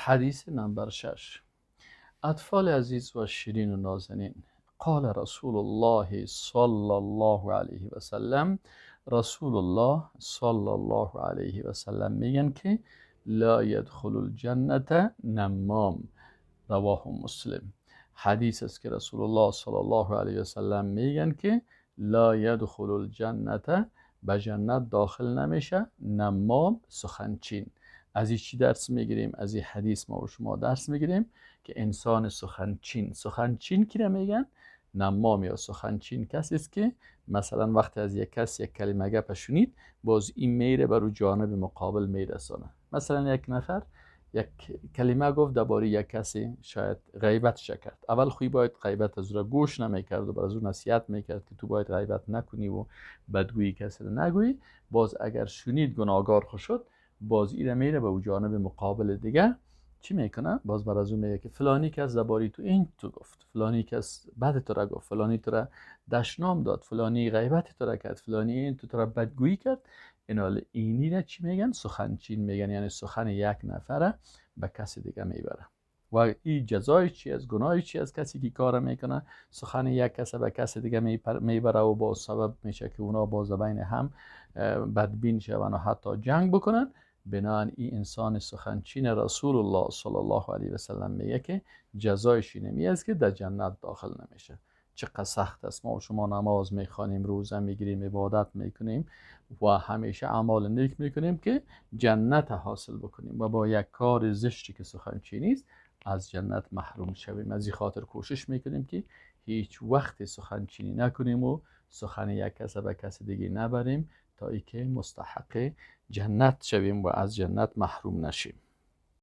حدیث نمبر 6. اطفال عزیز و شیرین و نازنین، قال رسول الله صلی الله علیه و سلم، رسول الله صلی الله علیه و سلم میگن که لا يدخل الجنة نمام، رواه مسلم. حدیث است که رسول الله صلی الله علیه و سلم میگن که لا يدخل الجنة، به جنت داخل نمیشه نمام، سخنچین. از این چی درس میگیریم؟ از این حدیث ما و شما درس میگیریم که انسان سخنچین کی را میگن؟ نمام یا سخنچین کسی است که مثلا وقتی از یک کس یک کلمه گپ شنید، باز این میره بر جانب مقابل میرسانه. مثلا یک نفر یک کلمه گفت درباره یک کسی، شاید غیبتش کرد. اول خوی باید غیبت از را گوش نمیکرد و بر از او نصیحت میکرد که تو باید غیبت نکنی و بدگویی کسی را نگویی. باز اگر شنید گناهگار خود شد، باز ایره میره به جانب مقابل دیگه چی میکنه؟ باز بر از اون میگه که فلانی کس درباره تو این تو گفت، فلانی کس بد تو را گفت، فلانی تو را دشنام داد، فلانی غیبت تو را کرد، فلانی این تو را بدگویی کرد. اینی را چی میگن؟ سخنچین میگن. یعنی سخن یک نفره به کسی دیگه میبره. و این جزای چی از گناهی چی از کسی که کار میکنه سخن یک کس به کسی دیگه میبره و با سبب میشه که اونا باز بین هم بدبین شون و حتی جنگ بکنن. بنابراین این انسان سخنچین رسول الله صلی الله علیه و سلم میگه که جزایش اینمی است که در جنت داخل نمیشه. چقدر سخت است. ما و شما نماز میخوانیم، روزه میگیریم، عبادت میکنیم و همیشه اعمال نیک میکنیم که جنت حاصل بکنیم و با یک کار زشتی که سخنچینی است از جنت محروم شویم. از این خاطر کوشش میکنیم که هیچ وقت سخنچینی نکنیم و سخن یک کس به کس دیگه نبریم تا ای که مستحق جنت شویم و از جنت محروم نشیم.